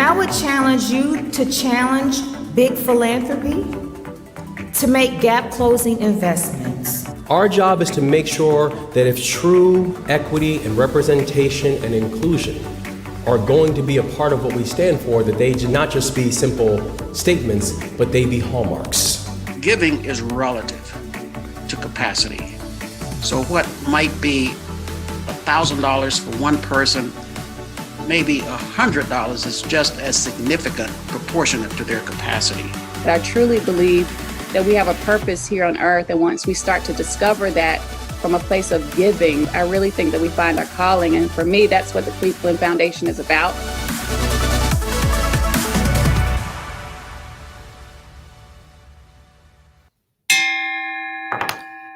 I would challenge you to challenge big philanthropy, to make gap closing investments. Our job is to make sure that if true equity and representation and inclusion are going to be a part of what we stand for, that they not just be simple statements, but they be hallmarks. Giving is relative to capacity. So what might be $1,000 for one person, maybe $100 is just as significant proportionate to their capacity. I truly believe that we have a purpose here on earth, and once we start to discover that from a place of giving, I really think that we find our calling. And for me, that's what the Cleveland Foundation is about.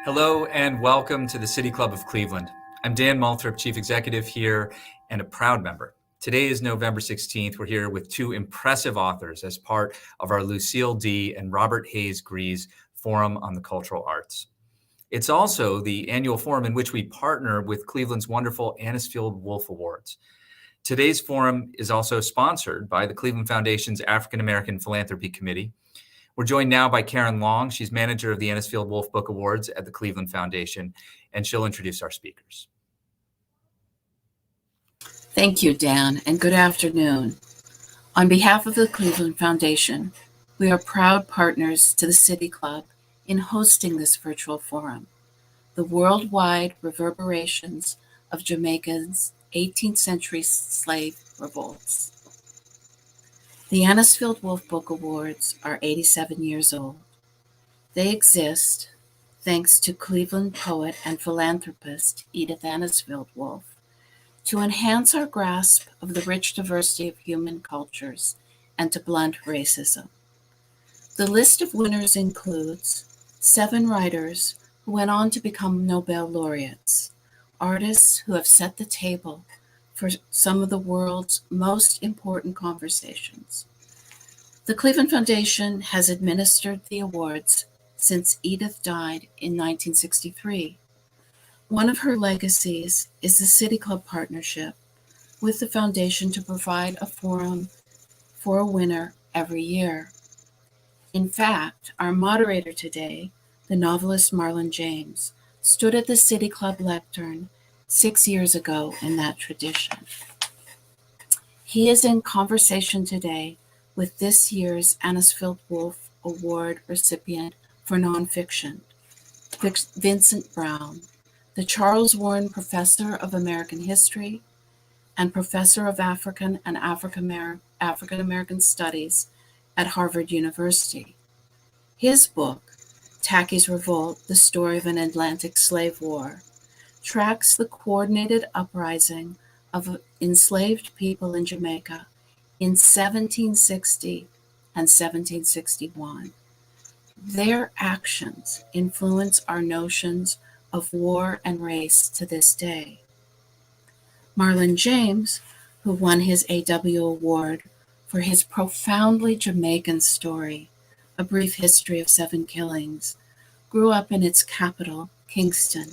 Hello and welcome to the City Club of Cleveland. I'm Dan Malthrop, Chief Executive here and a proud member. Today is November 16th. We're here with two impressive authors as part of our Lucille D. and Robert Hayes Grease Forum on the Cultural Arts. It's also the annual forum in which we partner with Cleveland's wonderful Anisfield-Wolf Awards. Today's forum is also sponsored by the Cleveland Foundation's African American Philanthropy Committee. We're joined now by Karen Long. She's manager of the Anisfield-Wolf Book Awards at the Cleveland Foundation, and she'll introduce our speakers. Thank you, Dan, and good afternoon. On behalf of the Cleveland Foundation, we are proud partners to the City Club in hosting this virtual forum, the worldwide reverberations of Jamaica's 18th century slave revolts. The Anisfield-Wolf Book Awards are 87 years old. They exist thanks to Cleveland poet and philanthropist Edith Anisfield-Wolf to enhance our grasp of the rich diversity of human cultures and to blunt racism. The list of winners includes 7 writers who went on to become Nobel laureates, artists who have set the table for some of the world's most important conversations. The Cleveland Foundation has administered the awards since Edith died in 1963. One of her legacies is the City Club partnership with the Foundation to provide a forum for a winner every year. In fact, our moderator today, the novelist Marlon James, stood at the City Club lectern 6 years ago in that tradition. He is in conversation today with this year's Anisfield-Wolf Award recipient for nonfiction, Vincent Brown, the Charles Warren Professor of American History and Professor of African and African American Studies at Harvard University. His book, Tacky's Revolt, The Story of an Atlantic Slave War, tracks the coordinated uprising of enslaved people in Jamaica in 1760 and 1761. Their actions influence our notions of war and race to this day. Marlon James, who won his AW Award for his profoundly Jamaican story, A Brief History of 7 Killings, grew up in its capital, Kingston.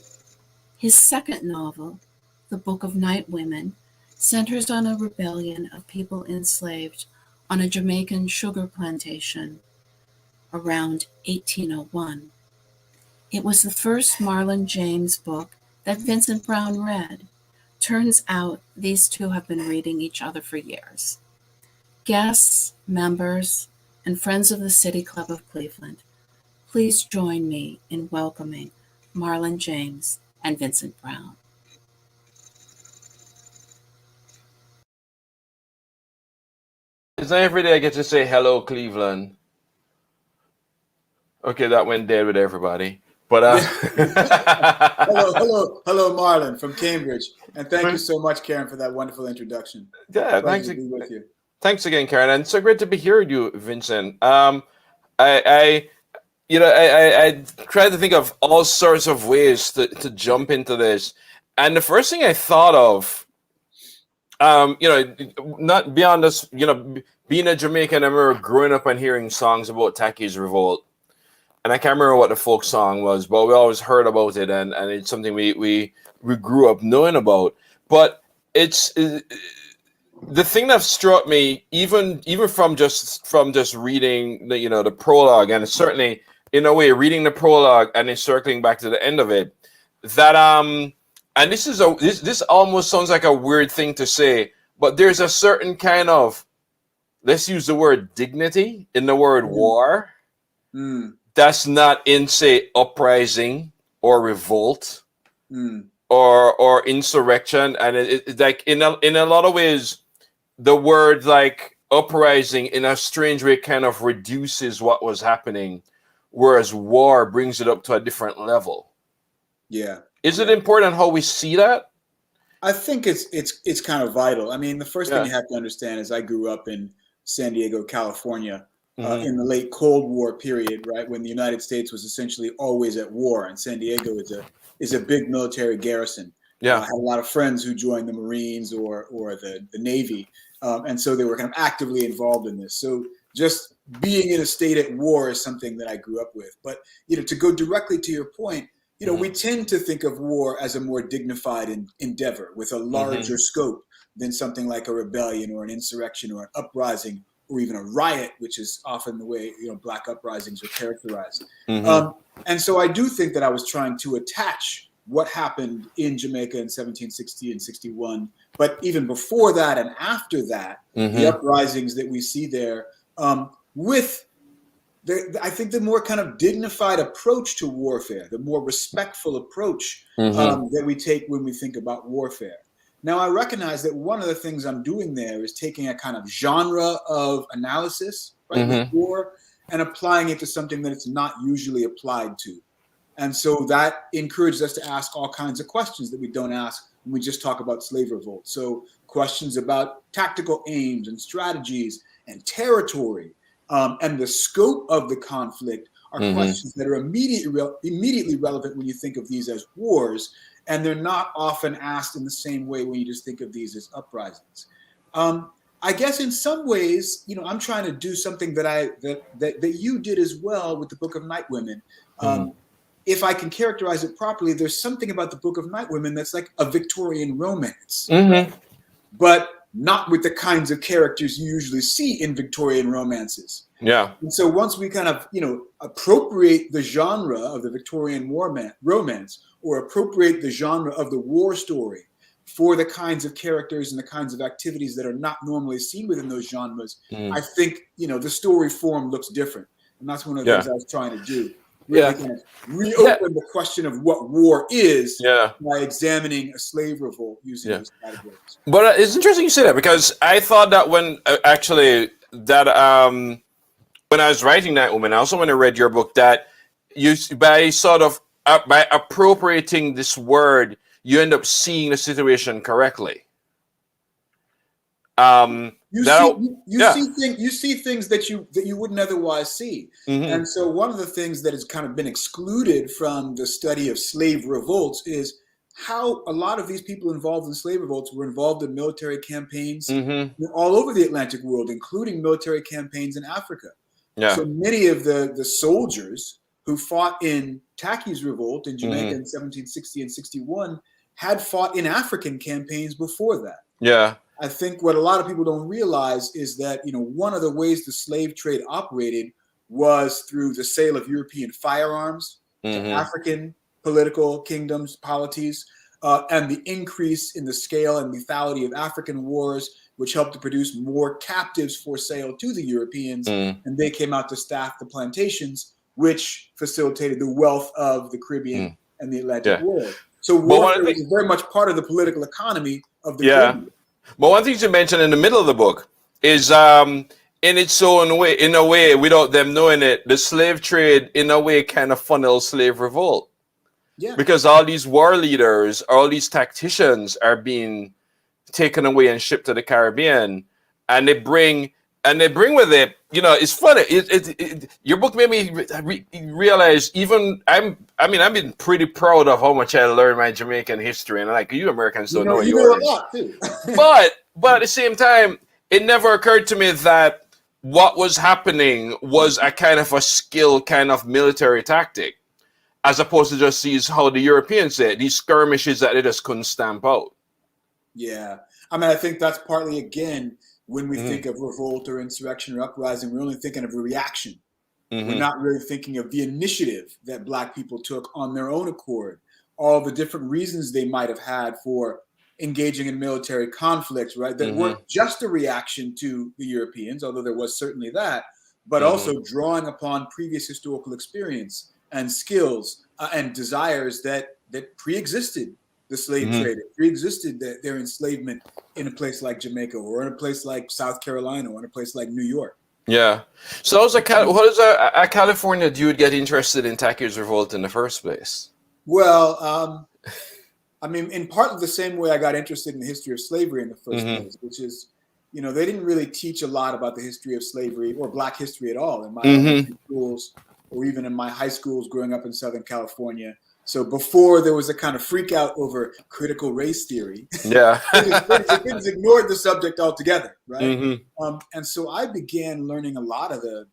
His second novel, The Book of Night Women, centers on a rebellion of people enslaved on a Jamaican sugar plantation around 1801. It was the first Marlon James book that Vincent Brown read. Turns out these two have been reading each other for years. Guests, members, and friends of the City Club of Cleveland, please join me in welcoming Marlon James and Vincent Brown. It's not every day I get to say hello, Cleveland. Okay, that went dead with everybody. But hello, Marlon from Cambridge, and thank you so much, Karen, for that wonderful introduction. Yeah, thanks to be with you. Thanks again, Karen, and it's so great to be here with you, Vincent. I tried to think of all sorts of ways to jump into this, and the first thing I thought of, not beyond us, being a Jamaican, I remember growing up and hearing songs about Tacky's Revolt. And I can't remember what the folk song was, but we always heard about it, and it's something we grew up knowing about. But it's the thing that struck me, even from just reading the prologue, and certainly in a way reading the prologue and then circling back to the end of it, that and this almost sounds like a weird thing to say, but there's a certain kind of, let's use the word dignity in the word war. That's not in, say, uprising or revolt or insurrection, and it like in a lot of ways, the word like uprising in a strange way kind of reduces what was happening, whereas war brings it up to a different level. Yeah. Is it important how we see that? I think it's kind of vital. I mean, the first thing you have to understand is I grew up in San Diego, California, in the late Cold War period, right, when the United States was essentially always at war, and San Diego is a big military garrison. I had a lot of friends who joined the Marines or the Navy, and so they were kind of actively involved in this. So just being in a state at war is something that I grew up with. But to go directly to your point, we tend to think of war as a more dignified endeavor with a larger scope than something like a rebellion or an insurrection or an uprising or even a riot, which is often the way Black uprisings are characterized. And so I do think that I was trying to attach what happened in Jamaica in 1760 and 61, but even before that and after that, the uprisings that we see there, with I think the more kind of dignified approach to warfare, the more respectful approach that we take when we think about warfare. Now, I recognize that one of the things I'm doing there is taking a kind of genre of analysis, right, with war, and applying it to something that it's not usually applied to. And so that encourages us to ask all kinds of questions that we don't ask when we just talk about slave revolt. So questions about tactical aims and strategies and territory. And the scope of the conflict are questions that are immediately relevant when you think of these as wars, and they're not often asked in the same way when you just think of these as uprisings. I guess in some ways, I'm trying to do something that you did as well with the Book of Night Women. If I can characterize it properly, there's something about the Book of Night Women that's like a Victorian romance, but not with the kinds of characters you usually see in Victorian romances. And so once we kind of, appropriate the genre of the Victorian romance or appropriate the genre of the war story for the kinds of characters and the kinds of activities that are not normally seen within those genres, I think, the story form looks different. And that's one of the things I was trying to do. Really kind of reopen the question of what war is by examining a slave revolt using those categories. But it's interesting you say that, because I thought that when when I was writing Night Woman, I also when I read your book, that by appropriating this word, you end up seeing the situation correctly. You see things that you wouldn't otherwise see. And so one of the things that has kind of been excluded from the study of slave revolts is how a lot of these people involved in slave revolts were involved in military campaigns all over the Atlantic world, including military campaigns in Africa. So many of the soldiers who fought in Tacky's revolt in Jamaica in 1760 and 61 had fought in African campaigns before that. I think what a lot of people don't realize is that, one of the ways the slave trade operated was through the sale of European firearms to African political kingdoms, polities, and the increase in the scale and lethality of African wars, which helped to produce more captives for sale to the Europeans. And they came out to staff the plantations, which facilitated the wealth of the Caribbean and the Atlantic world. So warfare is very much part of the political economy of the Caribbean. But one thing you mentioned in the middle of the book is, in its own way, in a way, without them knowing it, the slave trade, in a way, kind of funnels slave revolt. Because all these war leaders, all these tacticians are being taken away and shipped to the Caribbean, and they bring with it, it's funny. Your book made me realize I've been pretty proud of how much I learned my Jamaican history, and like you Americans don't know yours. A lot too. but at the same time, it never occurred to me that what was happening was a kind of a skill, kind of military tactic, as opposed to just how the Europeans did, these skirmishes that they just couldn't stamp out. Yeah. I mean, I think that's partly, again, when we think of revolt or insurrection or uprising, we're only thinking of a reaction. We're not really thinking of the initiative that Black people took on their own accord, all the different reasons they might have had for engaging in military conflicts, right? That weren't just a reaction to the Europeans, although there was certainly that, but also drawing upon previous historical experience and skills and desires that pre-existed the slave trade, pre-existed their enslavement in a place like Jamaica or in a place like South Carolina or in a place like New York. Yeah. So what is a California you would get interested in Tacky's Revolt in the first place? Well, I mean, in part of the same way I got interested in the history of slavery in the first place, which is, you know, they didn't really teach a lot about the history of slavery or Black history at all in my elementary schools or even in my high schools growing up in Southern California. So before there was a kind of freak out over critical race theory, things ignored the subject altogether, right? And so I began learning a lot of the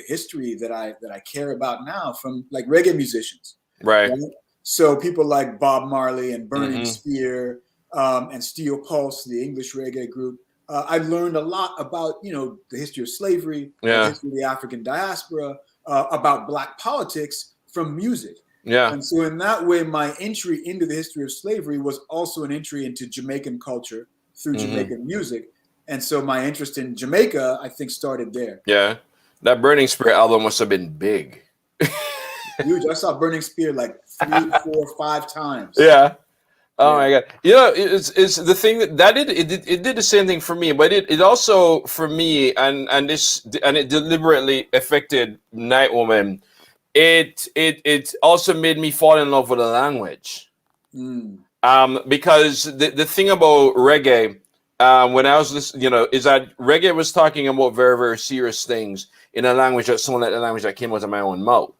history that I care about now from like reggae musicians, right? So people like Bob Marley and Burning Spear and Steel Pulse, the English reggae group. I learned a lot about, you know, the history of slavery, the history of the African diaspora, about Black politics from music. And so in that way, my entry into the history of slavery was also an entry into Jamaican culture through Jamaican music. And so my interest in Jamaica, I think, started there. Yeah. That Burning Spear album must have been big. Huge. I saw Burning Spear like 3, 4, 5 times. Yeah. Oh my God. You know, it's the thing that it did the same thing for me, but it also for me and it deliberately affected Nightwoman. It also made me fall in love with the language. Because the thing about reggae, when I was listening, you know, is that reggae was talking about very, very serious things in a language that sounded like the language that came out of my own mouth.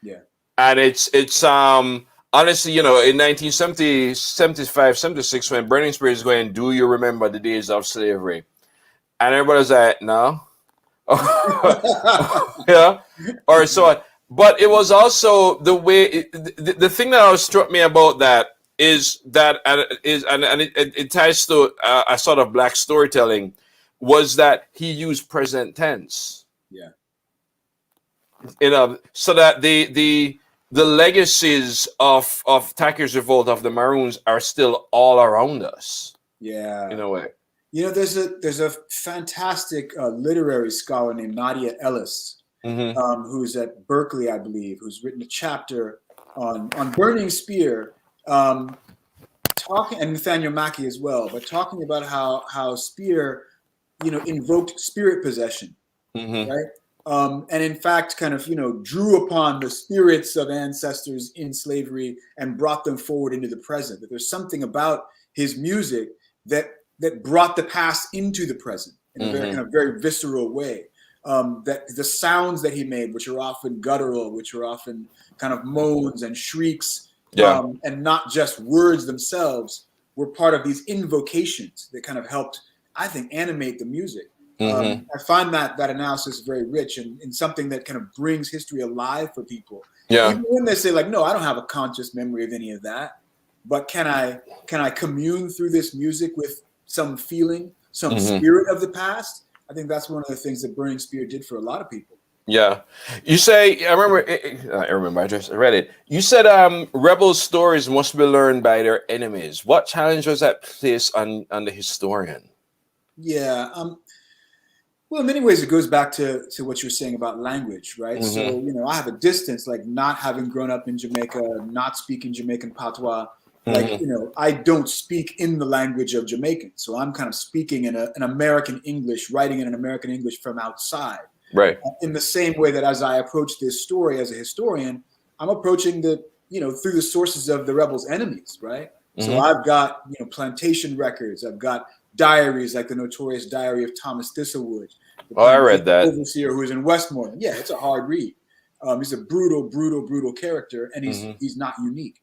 Yeah. And it's honestly, you know, in 1970, 75, 76, when Burning Spear is going, do you remember the days of slavery? And everybody's like, no. Yeah. Or so on. But it was also the way the thing that always struck me about that is that it ties to a sort of Black storytelling was that he used present tense. Yeah. You know, so that the legacies of Tacky's Revolt of the Maroons are still all around us. Yeah. In a way. You know, there's a fantastic literary scholar named Nadia Ellis. Who's at Berkeley, I believe, who's written a chapter on Burning Spear, talking, and Nathaniel Mackey as well, but talking about how Spear, you know, invoked spirit possession, right? And in fact, kind of, you know, drew upon the spirits of ancestors in slavery and brought them forward into the present. That there's something about his music that brought the past into the present in a very kind of very visceral way. That the sounds that he made, which are often guttural, which are often kind of moans and shrieks, and not just words themselves, were part of these invocations that kind of helped, I think, animate the music. I find that analysis very rich and something that kind of brings history alive for people. Yeah. Even when they say like, no, I don't have a conscious memory of any of that, but can I commune through this music with some feeling, some spirit of the past? I think that's one of the things that Burning Spear did for a lot of people. Yeah. You say, I remember, I just read it. You said rebel stories must be learned by their enemies. What challenge was that placed on the historian? Yeah. Well, in many ways, it goes back to what you were saying about language, right? So, you know, I have a distance, like not having grown up in Jamaica, not speaking Jamaican patois. Like, you know, I don't speak in the language of Jamaican. So I'm kind of speaking in an American English, writing in an American English from outside. Right. In the same way that as I approach this story as a historian, I'm approaching through the sources of the rebels' enemies, right? So I've got, you know, plantation records. I've got diaries like the notorious Diary of Thomas Thistlewood. I read that. Overseer who is in Westmoreland. Yeah, it's a hard read. He's a brutal character, and he's not unique.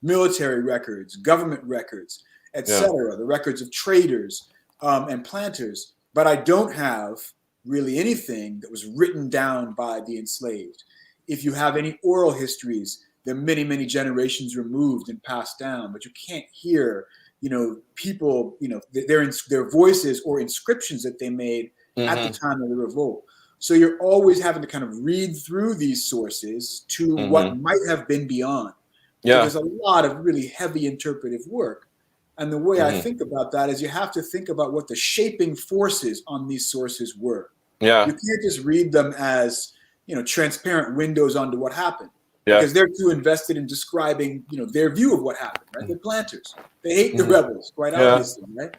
Military records, government records, etc., the records of traders and planters. But I don't have really anything that was written down by the enslaved. If you have any oral histories, they're many generations removed and passed down, but you can't hear people, their voices or inscriptions that they made at the time of the revolt. So you're always having to kind of read through these sources to what might have been beyond. So there's a lot of really heavy interpretive work. And the way I think about that is you have to think about what the shaping forces on these sources were. Yeah. You can't just read them as, transparent windows onto what happened. Because they're too invested in describing, their view of what happened, right? They're planters. They hate the rebels, quite obviously, right?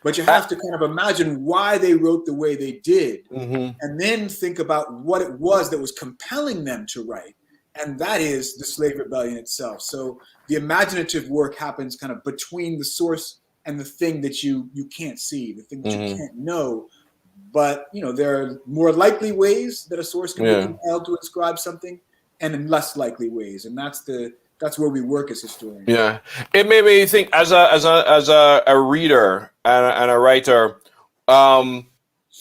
But you have to kind of imagine why they wrote the way they did, and then think about what it was that was compelling them to write. And that is the slave rebellion itself. So the imaginative work happens kind of between the source and the thing that you can't see, the thing that you can't know. But, there are more likely ways that a source can be compelled to inscribe something, and in less likely ways. And that's where we work as historians. Yeah. It made me think as a reader and a writer,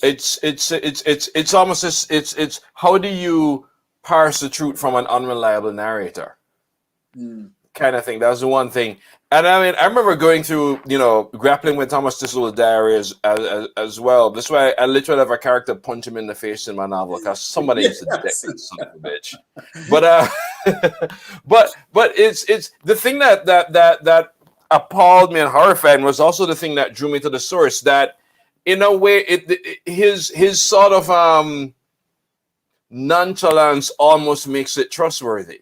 it's almost it's how do you parse the truth from an unreliable narrator kind of thing. That was the one thing. And I mean, I remember going through, grappling with Thomas Thistle's diary as well. That's why I literally have a character punch him in the face in my novel, because somebody is a dick, son of a bitch. But but it's the thing that appalled me and horrified me was also the thing that drew me to the source. That in a way, his sort of nonchalance almost makes it trustworthy.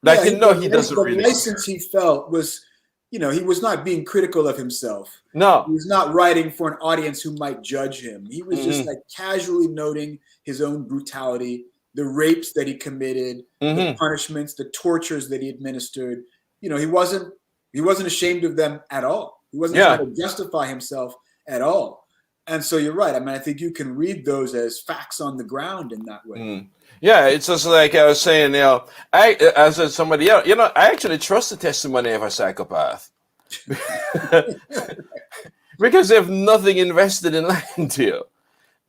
Like, he doesn't really. The license he felt was, he was not being critical of himself. No. He was not writing for an audience who might judge him. He was just like casually noting his own brutality, the rapes that he committed, the punishments, the tortures that he administered. He wasn't ashamed of them at all. He wasn't trying to justify himself at all. And so you're right. I mean, I think you can read those as facts on the ground in that way. Yeah, it's just like I was saying, I said somebody else, I actually trust the testimony of a psychopath because they have nothing invested in lying to you.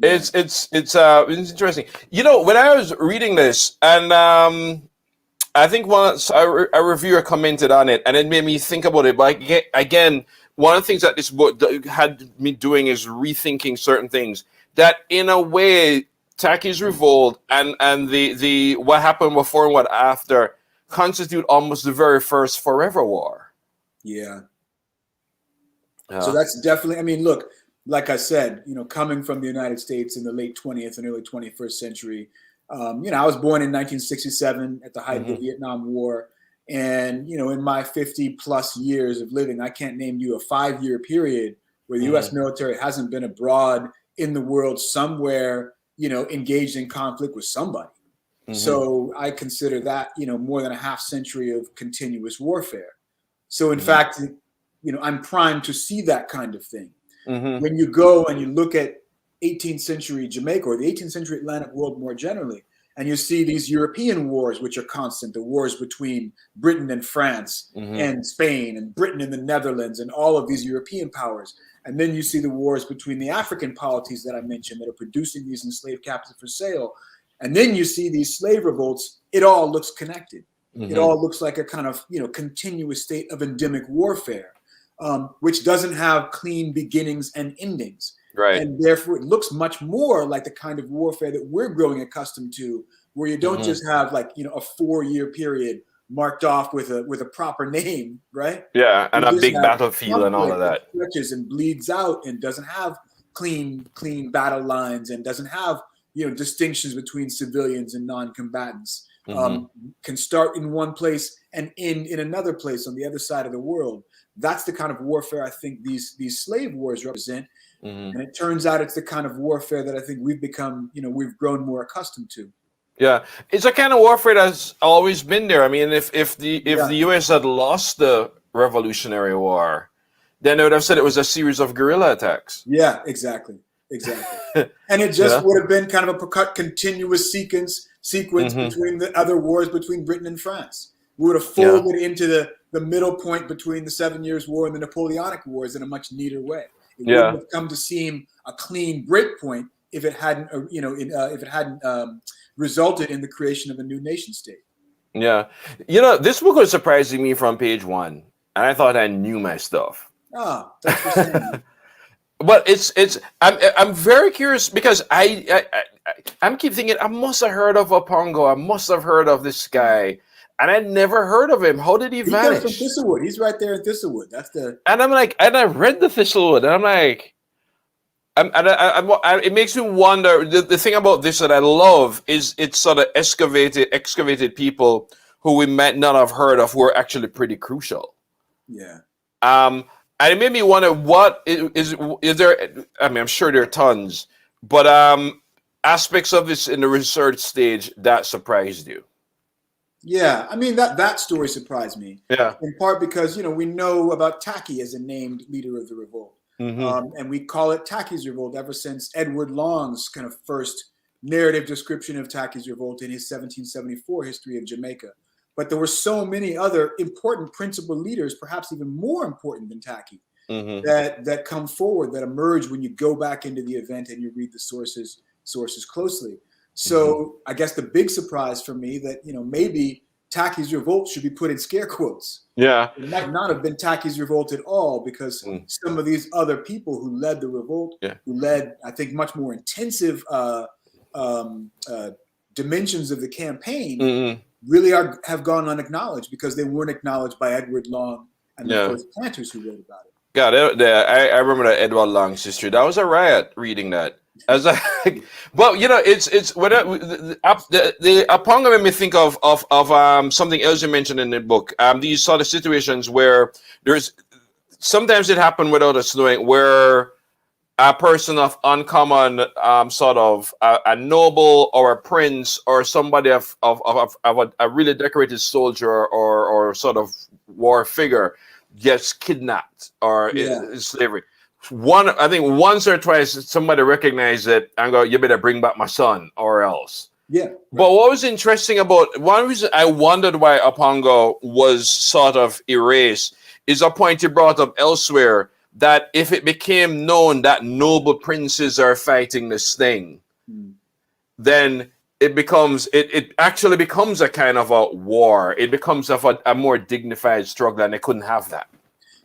It's interesting. When I was reading this, and I think once a reviewer commented on it, and it made me think about it. But again, one of the things that this book had me doing is rethinking certain things that, in a way, Tacky's Revolt and the what happened before and what after constitute almost the very first forever war. Yeah. So that's definitely, I mean, look, like I said, coming from the United States in the late 20th and early 21st century, I was born in 1967 at the height of the Vietnam War. And, in my 50 plus years of living, I can't name you a 5-year period where the U.S. military hasn't been abroad in the world somewhere, engaged in conflict with somebody. So I consider that, more than a half century of continuous warfare. So in fact, I'm primed to see that kind of thing. When you go and you look at 18th century Jamaica or the 18th century Atlantic world more generally, and you see these European wars, which are constant, the wars between Britain and France and Spain and Britain and the Netherlands and all of these European powers. And then you see the wars between the African polities that I mentioned that are producing these enslaved captives for sale. And then you see these slave revolts. It all looks connected. It all looks like a kind of, continuous state of endemic warfare, which doesn't have clean beginnings and endings. Right. And therefore, it looks much more like the kind of warfare that we're growing accustomed to, where you don't just have a 4-year period marked off with a proper name, right? Yeah, and a big battlefield and all of that. Stretches and bleeds out and doesn't have clean battle lines and doesn't have distinctions between civilians and non-combatants. Can start in one place and end in another place on the other side of the world. That's the kind of warfare I think these slave wars represent. And it turns out it's the kind of warfare that I think we've become, we've grown more accustomed to. Yeah, it's a kind of warfare that's always been there. I mean, if the U.S. had lost the Revolutionary War, then they would have said it was a series of guerrilla attacks. Yeah, exactly. And it just would have been kind of a continuous sequence between the other wars between Britain and France. We would have folded into the middle point between the 7 Years' War and the Napoleonic Wars in a much neater way. It wouldn't have come to seem a clean break point if it hadn't, resulted in the creation of a new nation state. Yeah. This book was surprising me from page one. and I thought I knew my stuff. Ah, thanks for saying that. But I'm very curious because I'm keep thinking I must have heard of Opongo. I must have heard of this guy, and I never heard of him. How did he vanish? Comes from Thistlewood. He's right there in Thistlewood. That's the. And I'm like, and I read the Thistlewood, and I'm like, it makes me wonder. The thing about this that I love is it's sort of excavated people who we might not have heard of who are actually pretty crucial. Yeah. And it made me wonder, what is there? I mean, I'm sure there are tons, but aspects of this in the research stage that surprised you. Yeah, I mean that story surprised me. Yeah. In part because we know about Tacky as a named leader of the revolt, and we call it Tacky's Revolt ever since Edward Long's kind of first narrative description of Tacky's Revolt in his 1774 history of Jamaica. But there were so many other important principal leaders, perhaps even more important than Tacky, that come forward, that emerge when you go back into the event and you read the sources closely. So I guess the big surprise for me that maybe Tacky's Revolt should be put in scare quotes. Yeah, it might not have been Tacky's Revolt at all, because some of these other people who led the revolt, who led, I think, much more intensive dimensions of the campaign, really have gone unacknowledged because they weren't acknowledged by Edward Long and the first planters who wrote about it. God, I remember that Edward Long's history. That was a riot reading that. As well, it's when the Aponga made me think of something else you mentioned in the book. These sort of situations where sometimes it happened without us knowing, where a person of uncommon sort of a noble or a prince or somebody of a really decorated soldier or sort of war figure gets kidnapped or in slavery. I think once or twice somebody recognized it and go, you better bring back my son or else. Yeah. Right. But what was interesting about one reason I wondered why Opongo was sort of erased is a point you brought up elsewhere, that if it became known that noble princes are fighting this thing, then it actually becomes a kind of a war. It becomes a more dignified struggle, and they couldn't have that.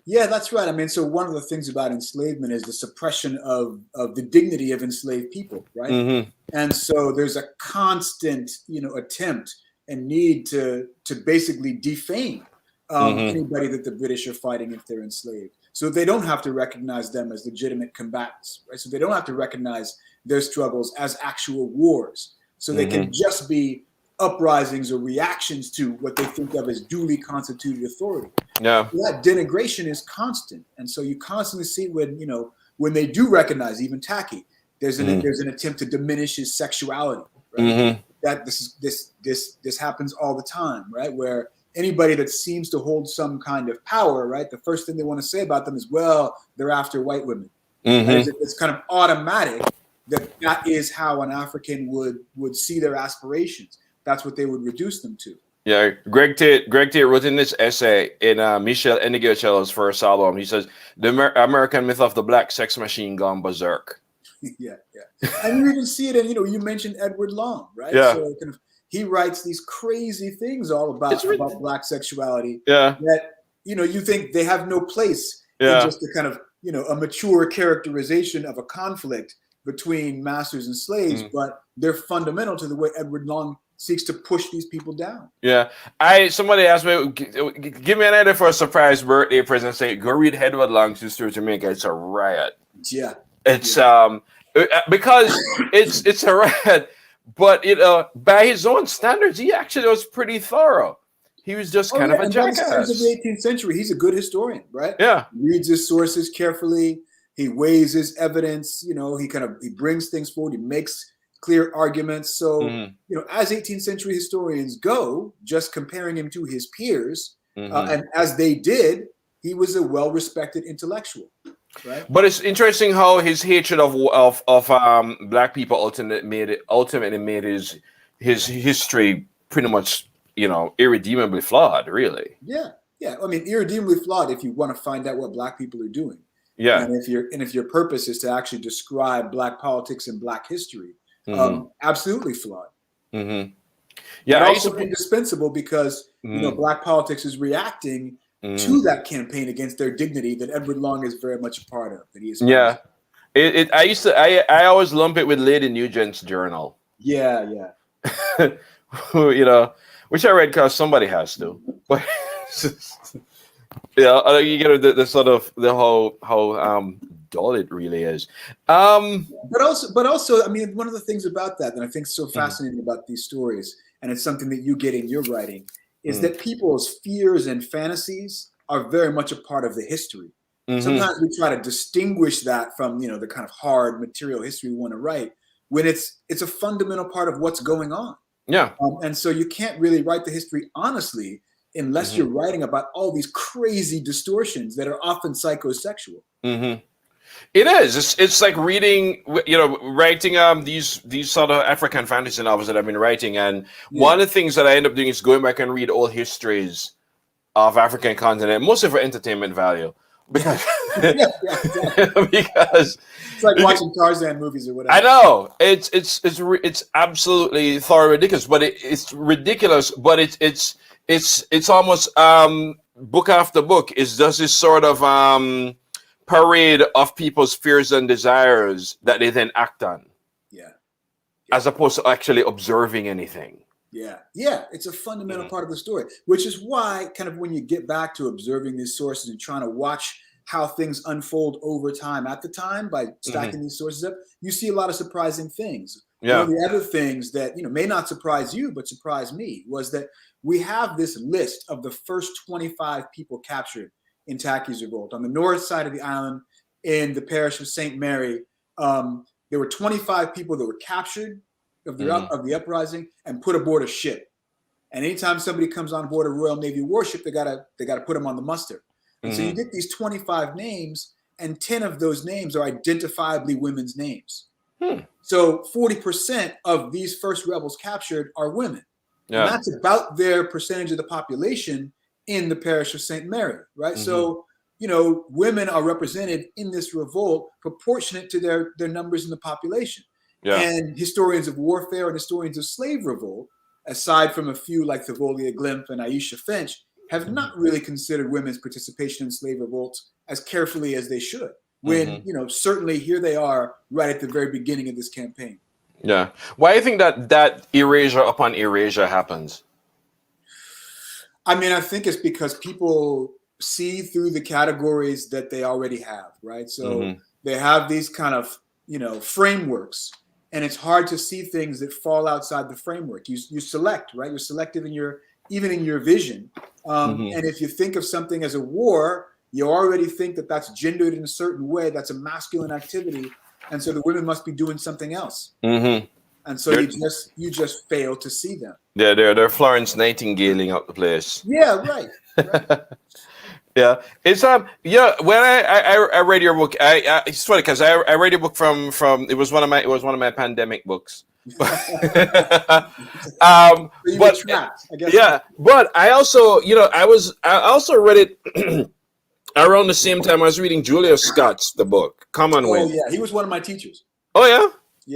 Yeah, that's right. I mean, so one of the things about enslavement is the suppression of the dignity of enslaved people, right? And so there's a constant, attempt and need to basically defame anybody that the British are fighting if they're enslaved. So they don't have to recognize them as legitimate combatants, right? So they don't have to recognize their struggles as actual wars. So they can just be uprisings or reactions to what they think of as duly constituted authority. Yeah, so that denigration is constant, and so you constantly see when they do recognize even Tacky, there's an attempt to diminish his sexuality. Right? That this happens all the time, right? Where anybody that seems to hold some kind of power, right, the first thing they want to say about them is, well, they're after white women. Right? It's kind of automatic that is how an African would see their aspirations. That's what they would reduce them to. Yeah, Greg Tate wrote in this essay in Michel Engecello's first album. He says, the American myth of the black sex machine gone berserk. Yeah. And you even see it in, you mentioned Edward Long, right? Yeah. So he writes these crazy things all about black sexuality. Yeah. That, you think they have no place in just a kind of, a mature characterization of a conflict between masters and slaves, but they're fundamental to the way Edward Long seeks to push these people down. Yeah. Somebody asked me, give me an idea for a surprise birthday present. Say, go read Edward Long's History of Jamaica. It's a riot. Yeah. It's because it's a riot, but by his own standards, he actually was pretty thorough. He was just kind of a jackass. Of the 18th century, he's a good historian, right? Yeah. He reads his sources carefully. He weighs his evidence. He brings things forward. He makes clear arguments. So, as 18th century historians go, just comparing him to his peers, and as they did, he was a well-respected intellectual, right? But it's interesting how his hatred of black people ultimately made his history pretty much, irredeemably flawed, really. Yeah. I mean, irredeemably flawed if you want to find out what black people are doing. Yeah. And if your purpose is to actually describe black politics and black history, absolutely flawed. Yeah, but also indispensable because black politics is reacting to that campaign against their dignity that Edward Long is very much a part of. That he is. Yeah. I always lump it with Lady Nugent's journal. Yeah, yeah. Which I read because somebody has to. But you get the sort of the whole how dull it really is. But also, I mean, one of the things about that I think is so fascinating about these stories, and it's something that you get in your writing, is that people's fears and fantasies are very much a part of the history. Sometimes we try to distinguish that from, the kind of hard material history we want to write, when it's a fundamental part of what's going on. Yeah. And so you can't really write the history honestly unless you're writing about all these crazy distortions that are often psychosexual. It is. It's like reading, writing these sort of African fantasy novels that I've been writing. And one of the things that I end up doing is going back and read old histories of African continent, mostly for entertainment value. Because because it's like watching Tarzan movies or whatever. I know it's absolutely thoroughly ridiculous, but it's ridiculous. But it's almost book after book is just this sort of parade of people's fears and desires that they then act on. Yeah. As opposed to actually observing anything. Yeah, it's a fundamental part of the story, which is why kind of when you get back to observing these sources and trying to watch how things unfold over time at the time by stacking these sources up, you see a lot of surprising things. Yeah. One of the other things that may not surprise you, but surprised me was that we have this list of the first 25 people captured in Tacky's Revolt. On the north side of the island in the parish of St. Mary, there were 25 people that were captured of the uprising and put aboard a ship. And anytime somebody comes on board a Royal Navy warship, they gotta put them on the muster. And so you get these 25 names, and 10 of those names are identifiably women's names. So 40% of these first rebels captured are women. Yeah. And that's about their percentage of the population in the parish of St. Mary, right? So, women are represented in this revolt proportionate to their numbers in the population. Yeah. And historians of warfare and historians of slave revolt, aside from a few like Thavolia Glymph and Aisha Finch, have not really considered women's participation in slave revolts as carefully as they should. When, certainly here they are right at the very beginning of this campaign. Yeah. Why do you think that erasure upon erasure happens? I mean, I think it's because people see through the categories that they already have, right? So they have these kind of, frameworks. And it's hard to see things that fall outside the framework. You select, right? You're selective even in your vision. And if you think of something as a war, you already think that that's gendered in a certain way. That's a masculine activity, and so the women must be doing something else. And so you just fail to see them. Yeah, they're Florence Nightingale-ing out the place. Yeah, right. Yeah, it's when I read your book, it's funny because I read your book from it was one of my pandemic books. But I also I also read it around the same time I was reading Julia Scott's the book Come on Win. Oh yeah, he was one of my teachers. Oh yeah,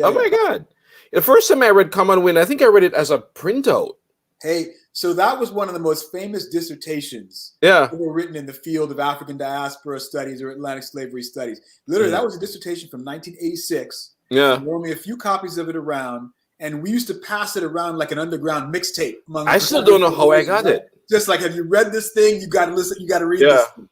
oh my God! The first time I read Come on Win, I think I read it as a printout. Hey, so that was one of the most famous dissertations that were written in the field of African Diaspora Studies or Atlantic Slavery Studies. Literally, that was a dissertation from 1986. Yeah. There were only a few copies of it around, and we used to pass it around like an underground mixtape. I still don't know how I got it. Just like, have you read this thing? You got to listen. You got to read this thing.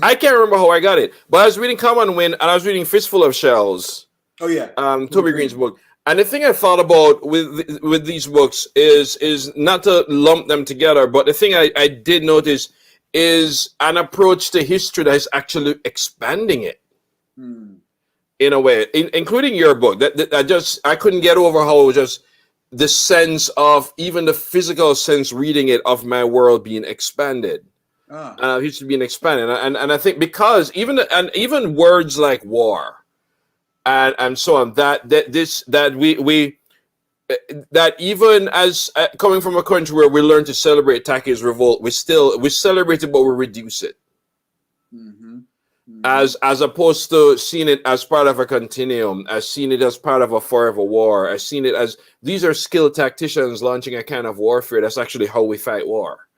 I can't remember how I got it, but I was reading Come on Win, and I was reading Fistful of Shells. Oh yeah. Toby Green's book. And the thing I thought about with these books is not to lump them together, but the thing I did notice is an approach to history that is actually expanding it in a way, including your book. That I couldn't get over how just the sense of even the physical sense reading it of my world being expanded. It's being expanded, and I think because even words like war. And so on. That even as coming from a country where we learn to celebrate Tacky's Revolt, we celebrate it, but we reduce it. As opposed to seeing it as part of a continuum, as seeing it as part of a forever war, as seeing it as these are skilled tacticians launching a kind of warfare. That's actually how we fight war.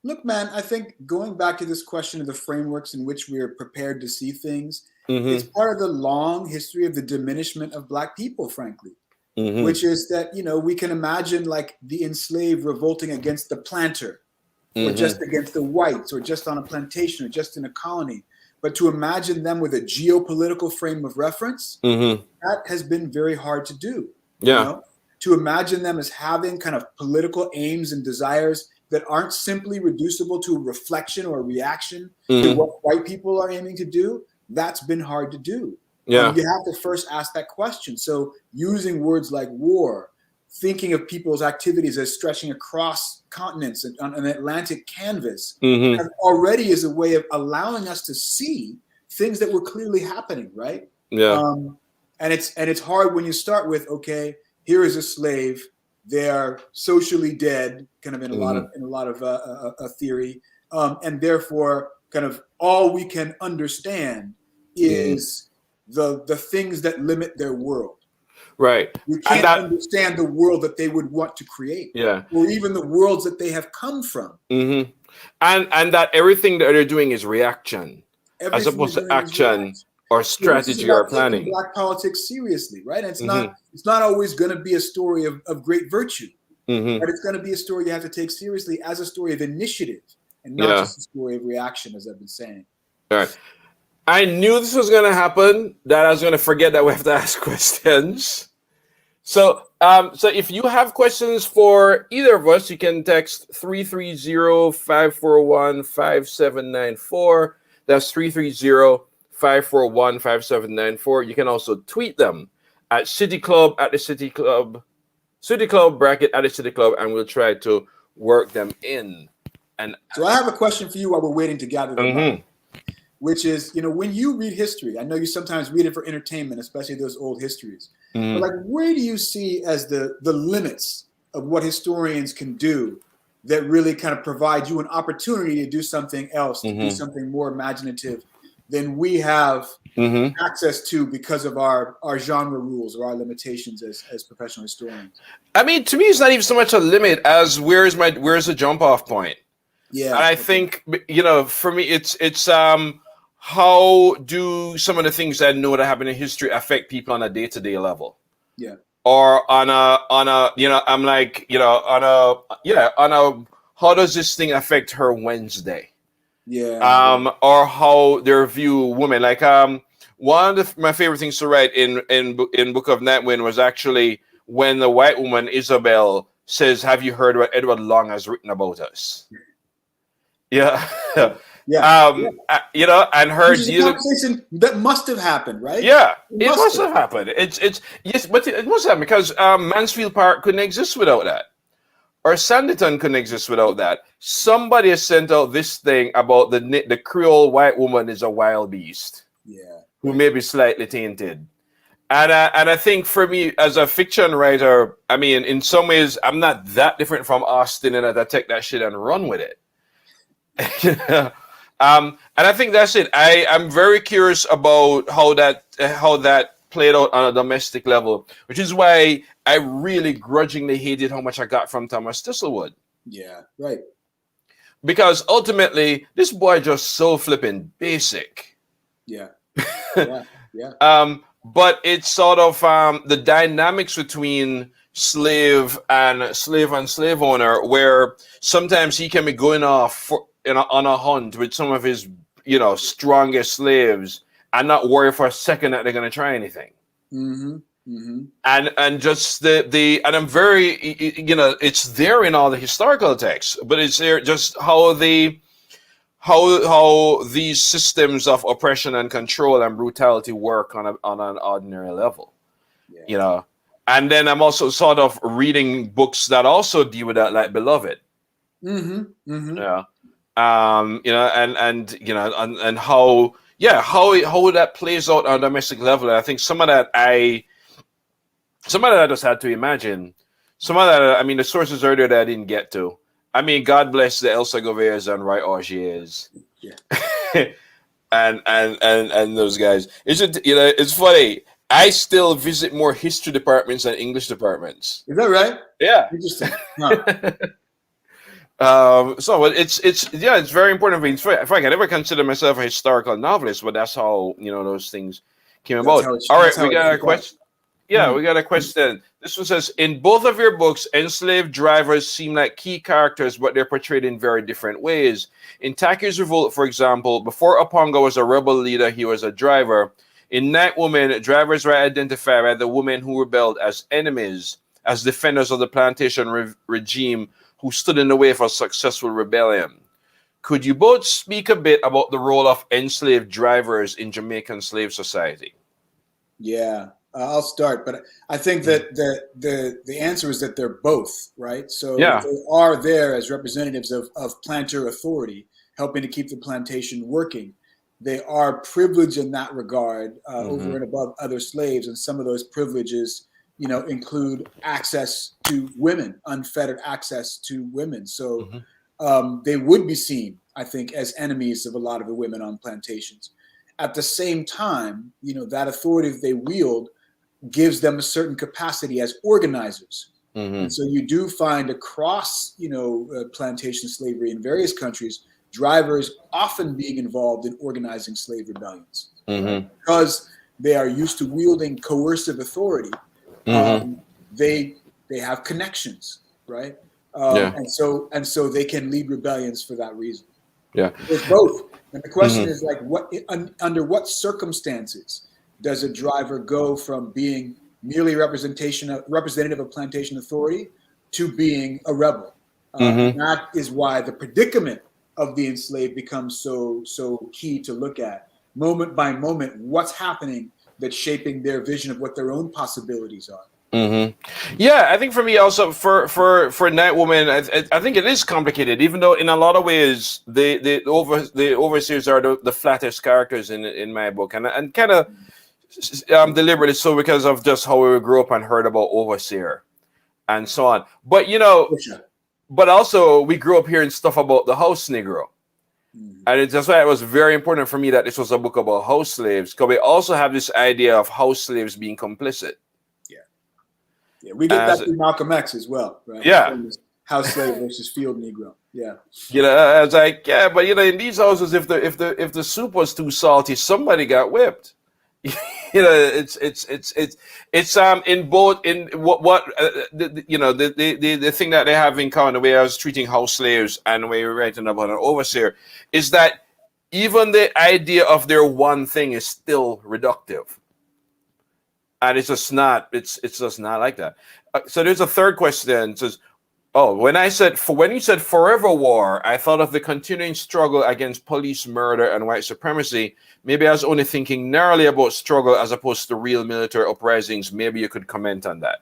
Look, man, I think going back to this question of the frameworks in which we are prepared to see things, it's part of the long history of the diminishment of Black people, frankly, which is that, we can imagine like the enslaved revolting against the planter or just against the whites or just on a plantation or just in a colony. But to imagine them with a geopolitical frame of reference, that has been very hard to do. Yeah. To imagine them as having kind of political aims and desires that aren't simply reducible to a reflection or a reaction to what white people are aiming to do, that's been hard to do. Yeah. You have to first ask that question. So using words like war, thinking of people's activities as stretching across continents and on an Atlantic canvas already is a way of allowing us to see things that were clearly happening, right? Yeah. And it's hard when you start with, okay, here is a slave. They are socially dead, kind of in a lot of theory, and therefore, kind of all we can understand is the things that limit their world. Right. We can't understand the world that they would want to create, or even the worlds that they have come from. And that everything that they're doing is reaction, as opposed to action or strategy or planning. Black politics seriously, right? And it's not always going to be a story of great virtue, but it's going to be a story you have to take seriously as a story of initiative and not just a story of reaction, as I've been saying. All right. I knew this was going to happen, that I was going to forget that we have to ask questions. So if you have questions for either of us, you can text 330-541-5794. That's 330-541-5794. You can also tweet them at City Club, at the City Club, City Club bracket at the City Club, and we'll try to work them in. And so I have a question for you while we're waiting to gather them up, which is, when you read history, I know you sometimes read it for entertainment, especially those old histories. But like, where do you see as the limits of what historians can do that really kind of provide you an opportunity to do something else, to do something more imaginative than we have access to because of our genre rules or our limitations as professional historians? I mean, to me, it's not even so much a limit as where's the jump off point. Yeah, and I think for me, it's how do some of the things I know that happen in history affect people on a day-to-day level? Yeah. Or on a I'm like, how does this thing affect her Wednesday? Yeah. Or how they view women. Like one of my favorite things to write in Book of Nightwind was actually when the white woman Isabel says, "Have you heard what Edward Long has written about us?" Yeah. And her conversation that must have happened, right? Yeah, it must have happened. It's yes, but it must have, because Mansfield Park couldn't exist without that, or Sanditon couldn't exist without that. Somebody has sent out this thing about the Creole white woman is a wild beast, who may be slightly tainted, and I think for me as a fiction writer, I mean, in some ways, I'm not that different from Austin in that I take that shit and run with it. And I think that's it. I'm very curious about how that played out on a domestic level, which is why I really grudgingly hated how much I got from Thomas Thistlewood. Yeah, right. Because ultimately, this boy just so flipping basic. Yeah. But it's sort of the dynamics between slave and slave owner, where sometimes he can be going off on a hunt with some of his, strongest slaves and not worry for a second that they're going to try anything. And just and I'm very, it's there in all the historical texts, but it's there just how these systems of oppression and control and brutality work on an ordinary level, And then I'm also sort of reading books that also deal with that, like Beloved. Yeah. And how that plays out on a domestic level. And I think some of that I just had to imagine. Some of that, I mean, the sources earlier that I didn't get to. I mean, God bless the Elsa Goveas and Roy Augiers. Yeah. and those guys. It's funny. I still visit more history departments than English departments. Is that right? Yeah. Interesting. Huh. So it's very important. In fact, I never consider myself a historical novelist, but that's how those things came about. All right, we got a question. Yeah, we got a question. This one says, in both of your books, enslaved drivers seem like key characters, but they're portrayed in very different ways. In Tacky's Revolt, for example, before Oponga was a rebel leader, he was a driver. In Night Woman, drivers were identified by the women who rebelled as enemies, as defenders of the plantation regime who stood in the way for a successful rebellion. Could you both speak a bit about the role of enslaved drivers in Jamaican slave society? Yeah. I'll start, but I think that the answer is that they're both, right? So they are there as representatives of planter authority, helping to keep the plantation working. They are privileged in that regard over and above other slaves, and some of those privileges, include access to women, unfettered access to women. So they would be seen, I think, as enemies of a lot of the women on plantations. At the same time, that authority that they wield gives them a certain capacity as organizers. And so you do find across, plantation slavery in various countries, drivers often being involved in organizing slave rebellions. Right? Because they are used to wielding coercive authority. They have connections, right? And so they can lead rebellions for that reason. Yeah, it's both. And the question is under what circumstances does a driver go from being merely representative of plantation authority to being a rebel? And that is why the predicament of the enslaved becomes so key to look at. Moment by moment, what's happening that's shaping their vision of what their own possibilities are. Yeah, I think for me also for Night Woman, I think it is complicated. Even though in a lot of ways the overseers are the flattest characters in my book, and kind of deliberately so because of just how we grew up and heard about overseer and so on. But but also we grew up hearing stuff about the house Negro. And that's why it was very important for me that this was a book about house slaves, because we also have this idea of house slaves being complicit. Yeah, we get that through Malcolm X as well, right? Yeah. House slave versus field Negro. Yeah. I was like, but in these houses, if the soup was too salty, somebody got whipped. It's in both in the thing that they have in common, the way I was treating house slaves and the way we're writing about an overseer, is that even the idea of their one thing is still reductive. And it's just not like that. So there's a third question. It says, when you said forever war, I thought of the continuing struggle against police murder and white supremacy. Maybe I was only thinking narrowly about struggle as opposed to real military uprisings. Maybe you could comment on that.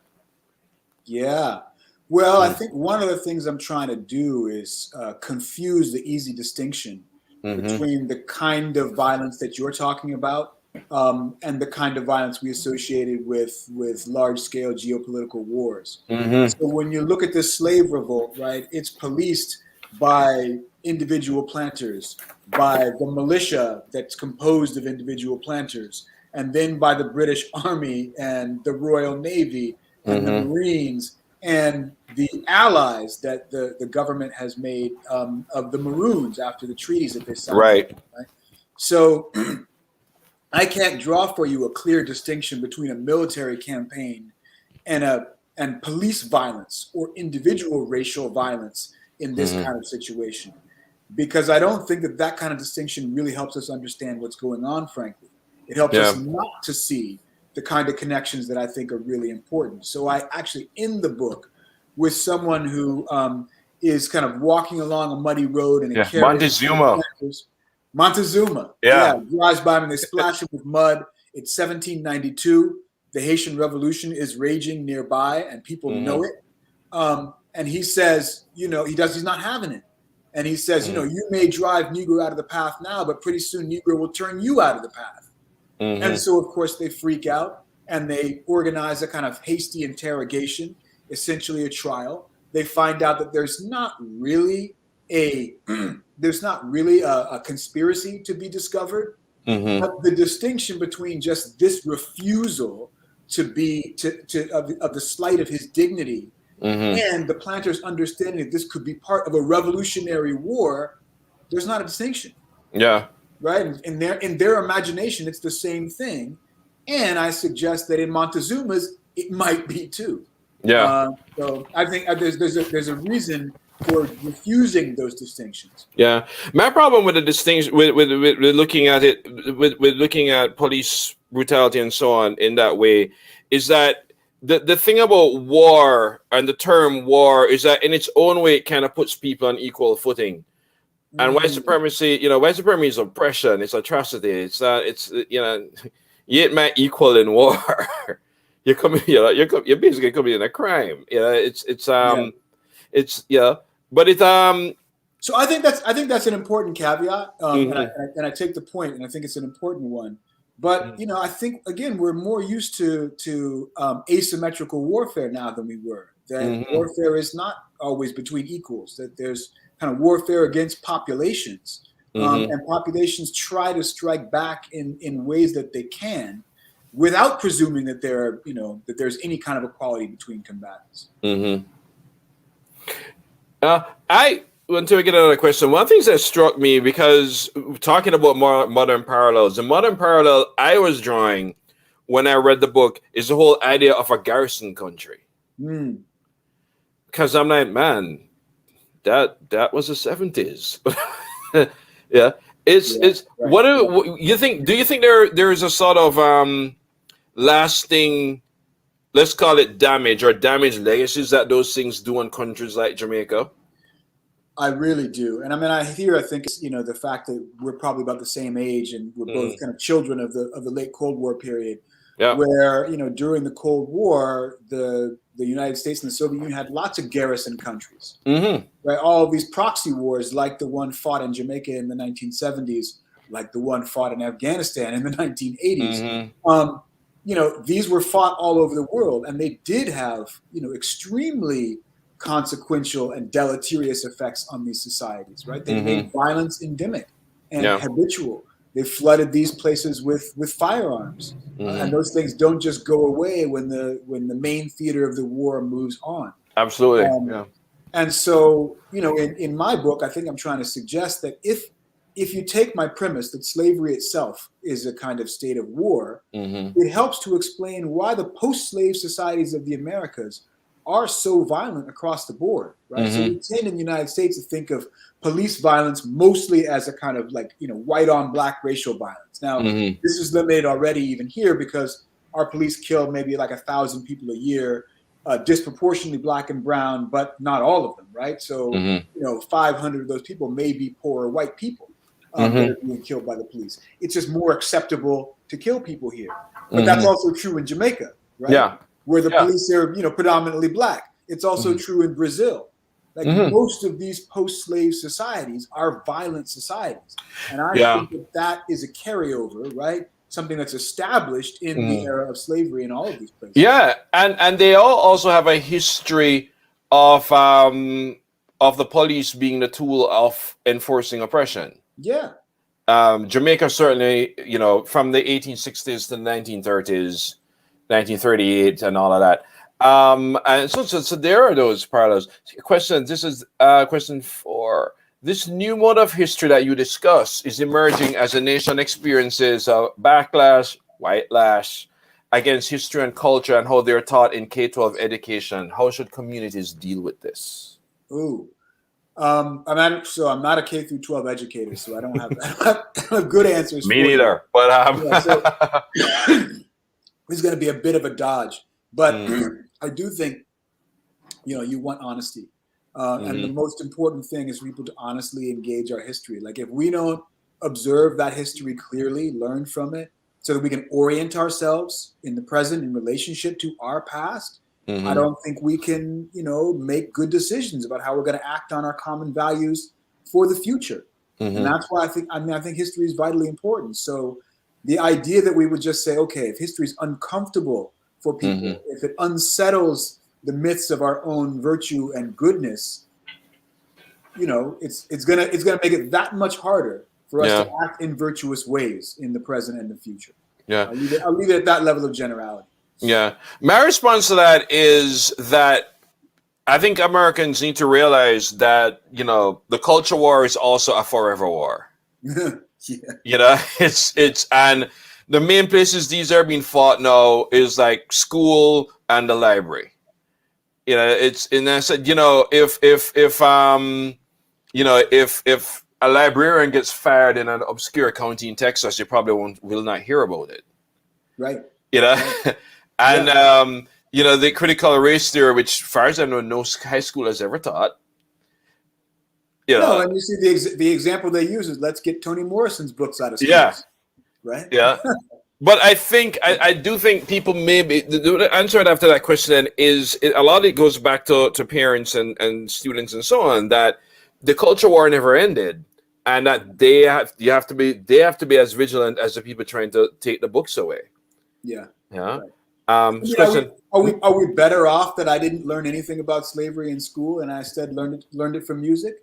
Yeah. Well, I think one of the things I'm trying to do is confuse the easy distinction between the kind of violence that you're talking about and the kind of violence we associated with large-scale geopolitical wars. So when you look at the slave revolt, right, it's policed by individual planters, by the militia that's composed of individual planters, and then by the British Army and the Royal Navy and the Marines and the allies that the government has made of the Maroons after the treaties that they signed. Right? So I can't draw for you a clear distinction between a military campaign and police violence or individual racial violence in this kind of situation, because I don't think that kind of distinction really helps us understand what's going on, frankly. It helps us not to see the kind of connections that I think are really important. So I actually end the book with someone who is kind of walking along a muddy road in a carriage. Montezuma. Drives by him and they splash him with mud. It's 1792. The Haitian Revolution is raging nearby and people know it. And he says, he's not having it. And he says, you may drive Negro out of the path now, but pretty soon Negro will turn you out of the path. And so, of course, they freak out and they organize a kind of hasty interrogation, essentially a trial. They find out that there's not really a conspiracy to be discovered. But the distinction between just this refusal to be of the slight of his dignity and the planters understanding that this could be part of a revolutionary war, there's not a distinction. Yeah. Right? In their imagination, it's the same thing. And I suggest that in Montezuma's, it might be too. Yeah. So I think there's a reason for refusing those distinctions. Yeah. My problem with the distinction, with looking at it, with looking at police brutality and so on in that way, is that the thing about war and the term war is that in its own way, it kind of puts people on equal footing. And white supremacy, white supremacy is oppression, it's atrocity. It's you ain't my equal in war. You're basically committing a crime. But it So I think that's an important caveat, and I take the point, and I think it's an important one. But I think again we're more used to asymmetrical warfare now than we were. That warfare is not always between equals. That there's kind of warfare against populations, and populations try to strike back in ways that they can, without presuming that that there's any kind of equality between combatants. I want to get another question. One of the things that struck me, because talking about modern parallels, the modern parallel I was drawing when I read the book is the whole idea of a garrison country. Because I'm like, man, that was the 70s. Yeah, it's right. What you think? Do you think there is a sort of lasting, let's call it damage or damage legacies that those things do on countries like Jamaica? I really do, and I think it's, the fact that we're probably about the same age and we're both kind of children of the late Cold War period. Yeah. Where during the Cold War, the United States and the Soviet Union had lots of garrison countries, right? All of these proxy wars, like the one fought in Jamaica in the 1970s, like the one fought in Afghanistan in the 1980s. These were fought all over the world, and they did have extremely consequential and deleterious effects on these societies, right? They made violence endemic and habitual. They flooded these places with firearms, and those things don't just go away when the main theater of the war moves on. Absolutely. And so, in my book, I think I'm trying to suggest that if you take my premise that slavery itself is a kind of state of war, it helps to explain why the post-slave societies of the Americas are so violent across the board, right? So we tend in the United States to think of police violence mostly as a kind of white on black racial violence. Now, this is limited already even here because our police kill maybe 1,000 people a year, disproportionately black and brown, but not all of them, right? So, 500 of those people may be poor white people that are being killed by the police. It's just more acceptable to kill people here. But that's also true in Jamaica, right? Yeah. Where the police are, predominantly black. It's also true in Brazil. Most of these post-slave societies are violent societies. And I think that is a carryover, right? Something that's established in the era of slavery in all of these places. Yeah, and they all also have a history of the police being the tool of enforcing oppression. Yeah. Jamaica certainly, from the 1860s to the 1930s, 1938 and all of that. And so there are those parallels. This is question 4. This new mode of history that you discuss is emerging as a nation experiences a backlash, whitelash against history and culture and how they're taught in K-12 education. How should communities deal with this? Ooh. I'm not a K through 12 educator, so I don't have good answers. Me neither. But it's going to be a bit of a dodge, but I do think, you want honesty. And the most important thing is for people to honestly engage our history. If we don't observe that history clearly, learn from it, so that we can orient ourselves in the present in relationship to our past, I don't think we can, make good decisions about how we're going to act on our common values for the future. And that's why I think history is vitally important. So the idea that we would just say, okay, if history is uncomfortable for people, if it unsettles the myths of our own virtue and goodness, it's gonna make it that much harder for us to act in virtuous ways in the present and the future. Yeah, I'll leave it at that level of generality. Yeah, my response to that is that I think Americans need to realize that, the culture war is also a forever war. Yeah. It's and the main places these are being fought now is like school and the library. It's and I said, if a librarian gets fired in an obscure county in Texas, you probably will not hear about it. Right. And the critical race theory, which, as far as I know, no high school has ever taught. No, and you see the example they use is, let's get Toni Morrison's books out of schools. Yeah. Right. Yeah. But I do think people maybe the answer after that question is a lot of it goes back to parents and students and so on, that the culture war never ended, and that they have to be as vigilant as the people trying to take the books away. Yeah. Yeah. Right. Are we better off that I didn't learn anything about slavery in school and I instead learned it from music?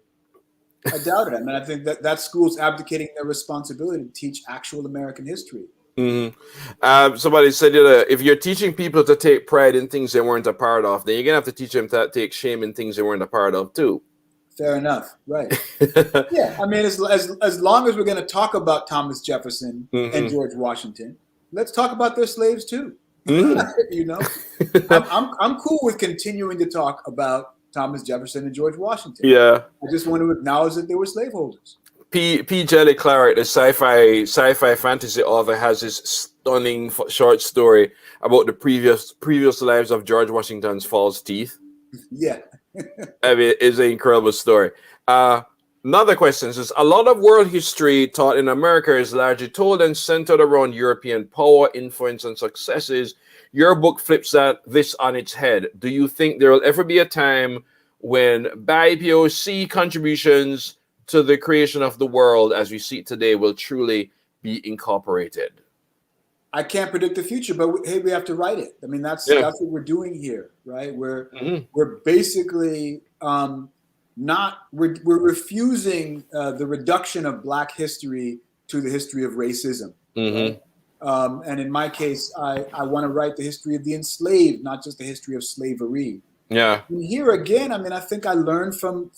I doubt it. I mean, I think that school's abdicating their responsibility to teach actual American history. Mm-hmm. Somebody said, if you're teaching people to take pride in things they weren't a part of, then you're gonna have to teach them to take shame in things they weren't a part of too. Fair enough, right? Yeah, I mean, as long as we're going to talk about Thomas Jefferson and George Washington, let's talk about their slaves too. I'm cool with continuing to talk about Thomas Jefferson and George Washington. Yeah, I just want to acknowledge that they were slaveholders. P. Jelly Clark, the sci-fi fantasy author, has this stunning short story about the previous lives of George Washington's false teeth. Yeah. I mean, it's an incredible story. Another question is, a lot of world history taught in America is largely told and centered around European power, influence, and successes. Your book flips this on its head. Do you think there will ever be a time when BIPOC contributions to the creation of the world as we see it today will truly be incorporated? I can't predict the future, but we have to write it. I mean, that's what we're doing here, right? We're basically we're refusing the reduction of Black history to the history of racism. Right? And in my case, I want to write the history of the enslaved, not just the history of slavery. Yeah. And here again, I mean, I think I learned from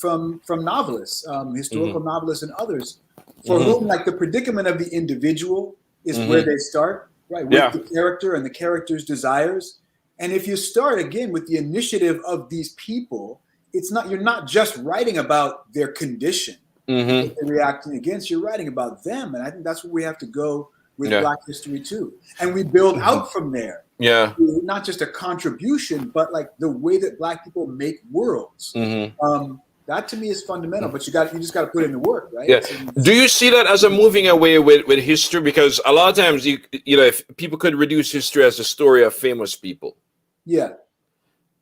novelists, historical novelists and others, for whom like the predicament of the individual is where they start, right? With the character and the character's desires. And if you start again with the initiative of these people, you're not just writing about their condition that they're reacting against, you're writing about them. And I think that's where we have to go with Black history too. And we build out from there. Yeah. Not just a contribution, but like the way that Black people make worlds. That to me is fundamental, but you just got to put in the work, right? Yeah. Do you see that as a moving away with history? Because a lot of times, if people could reduce history as a story of famous people. Yeah.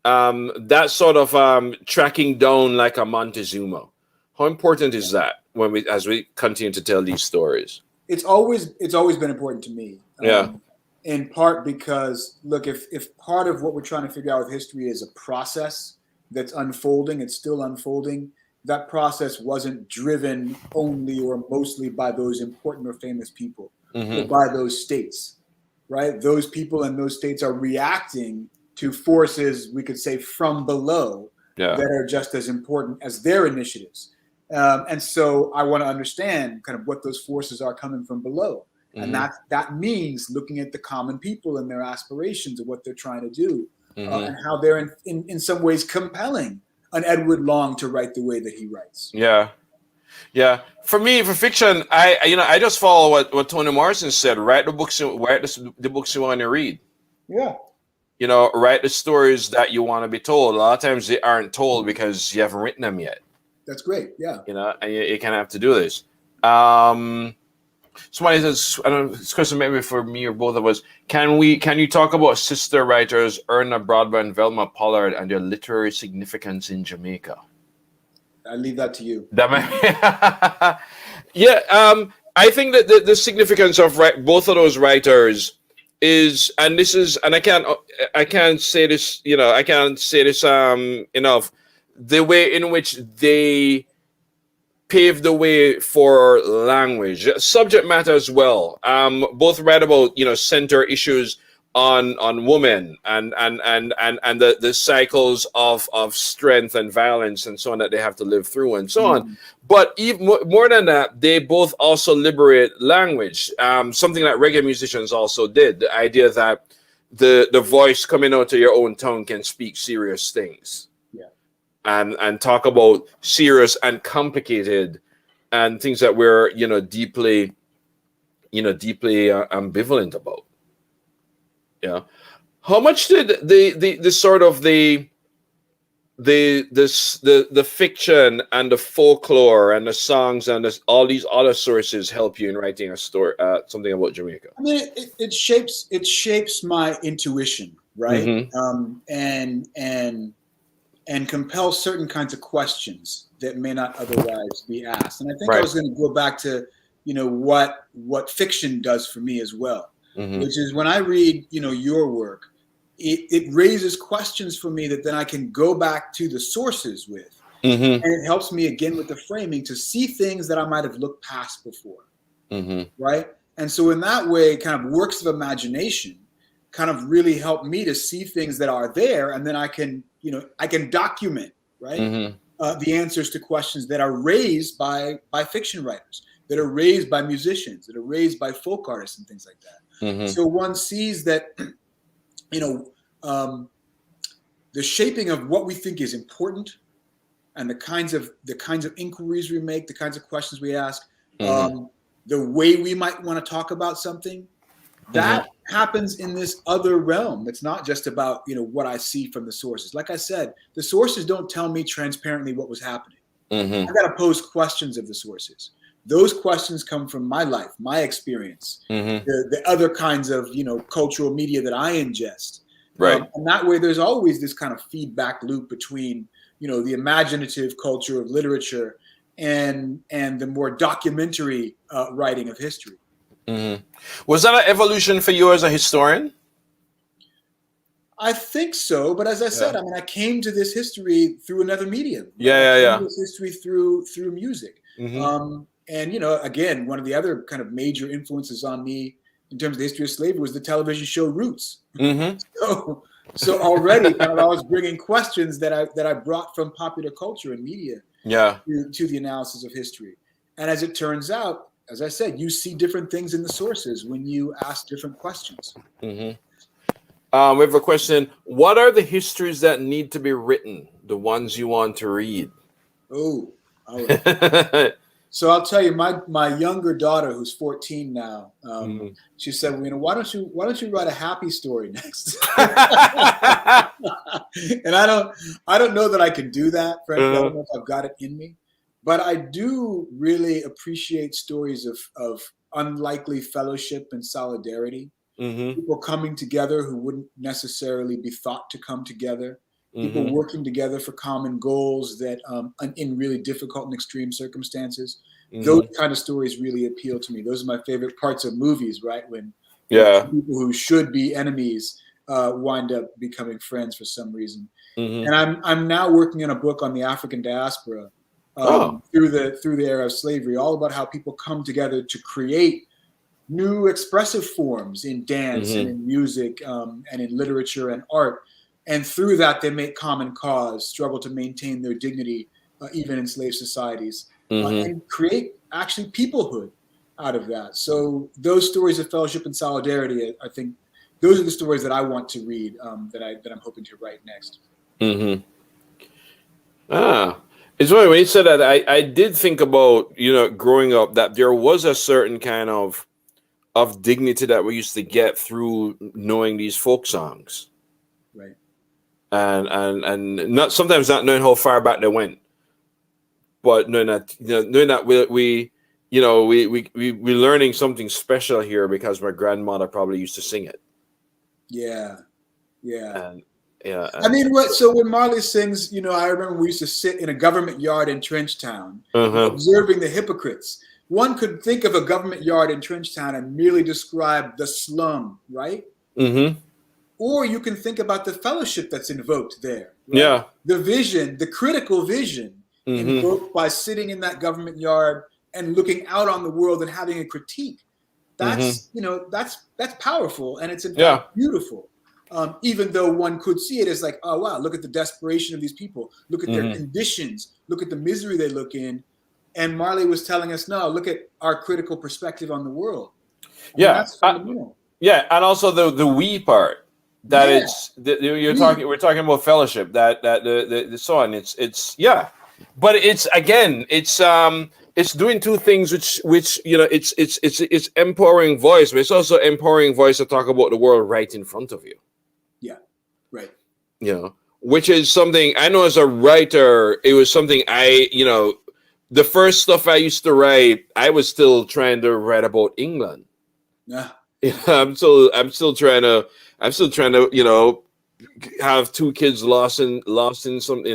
That sort of tracking down like a Montezuma. How important is that as we continue to tell these stories? It's always been important to me. Yeah. In part because, look, if part of what we're trying to figure out with history is a process that's unfolding, it's still unfolding, that process wasn't driven only or mostly by those important or famous people, but by those states, right? Those people and those states are reacting to forces, we could say, from below that are just as important as their initiatives. And so I want to understand kind of what those forces are coming from below. And that means looking at the common people and their aspirations of what they're trying to do, and how they're in some ways compelling an Edward Long to write the way that he writes. Yeah. Yeah. For me, for fiction, I just follow what Toni Morrison said. Write the books you want to read. Yeah. Write the stories that you want to be told. A lot of times they aren't told because you haven't written them yet. That's great. Yeah. And you kind of have to do this. Somebody says, I don't know, this question maybe for me or both of us. Can you talk about sister writers Erna Broadbent and Velma Pollard and their literary significance in Jamaica? I leave that to you. I think that the significance of both of those writers is, and I can't say this enough. The way in which they paved the way for language, subject matter as well. Both write about center issues on women and the cycles of strength and violence and so on that they have to live through and so on. But even more than that, they both also liberate language, something that reggae musicians also did. The idea that the voice coming out of your own tongue can speak serious things, and talk about serious and complicated and things that we're deeply ambivalent about. Yeah. How much did the sort of the fiction and the folklore and the songs and all these other sources help you in writing a story, something about Jamaica? I mean, it shapes my intuition, right? And compels certain kinds of questions that may not otherwise be asked. And I think I was going to go back to what fiction does for me as well. Which is when I read, your work, it raises questions for me that then I can go back to the sources with. And it helps me again with the framing to see things that I might have looked past before. Right. And so in that way, kind of works of imagination kind of really help me to see things that are there. And then I can document, right, the answers to questions that are raised by fiction writers, that are raised by musicians, that are raised by folk artists and things like that. So one sees that, the shaping of what we think is important, and the kinds of inquiries we make, the kinds of questions we ask, the way we might want to talk about something, that happens in this other realm. It's not just about what I see from the sources. Like I said, the sources don't tell me transparently what was happening. I got to pose questions of the sources. Those questions come from my life, my experience, the other kinds of, cultural media that I ingest. Right. And that way there's always this kind of feedback loop between, the imaginative culture of literature and the more documentary writing of history. Was that an evolution for you as a historian? I think so. But as I said, I came to this history through another medium. This history through music. And, again, one of the other kind of major influences on me in terms of the history of slavery was the television show Roots. So already kind of I was bringing questions that I brought from popular culture and media to the analysis of history. And as it turns out, as I said, you see different things in the sources when you ask different questions. We have a question. What are the histories that need to be written, the ones you want to read? So I'll tell you, my younger daughter, who's 14 now, she said, why don't you write a happy story next? And I don't know that I can do that, frankly. I don't know if I've got it in me. But I do really appreciate stories of unlikely fellowship and solidarity. People coming together who wouldn't necessarily be thought to come together. People working together for common goals that in really difficult and extreme circumstances. Those kind of stories really appeal to me. Those are my favorite parts of movies, right? When people who should be enemies wind up becoming friends for some reason. And I'm now working on a book on the African diaspora through the era of slavery, all about how people come together to create new expressive forms in dance and in music and in literature and art. And through that, they make common cause, struggle to maintain their dignity, even in slave societies, and create actually peoplehood out of that. So those stories of fellowship and solidarity, I think those are the stories that I want to read, that I'm hoping to write next. It's funny when you said that. I did think about growing up that there was a certain kind of dignity that we used to get through knowing these folk songs. Right. And not sometimes not knowing how far back they went, but knowing that we learning something special here because my grandmother probably used to sing it. Yeah. And so when Marley sings, I remember we used to sit in a government yard in Trenchtown, observing the hypocrites. One could think of a government yard in Trenchtown and merely describe the slum, right? Or you can think about the fellowship that's invoked there. Right? The vision, the critical vision invoked by sitting in that government yard and looking out on the world and having a critique. that's that's powerful, and it's in fact beautiful. Even though one could see it as like, oh wow, look at the desperation of these people, look at their conditions, look at the misery they look in. And Marley was telling us, no, look at our critical perspective on the world. That's fundamental. And also the we part that we're talking about fellowship, that the so on. It's but it's doing two things, which it's empowering voice, but it's also empowering voice to talk about the world right in front of you. Yeah, right. Which is something I know as a writer. It was something the first stuff I used to write, I was still trying to write about England. Yeah. I'm still trying to have two kids lost in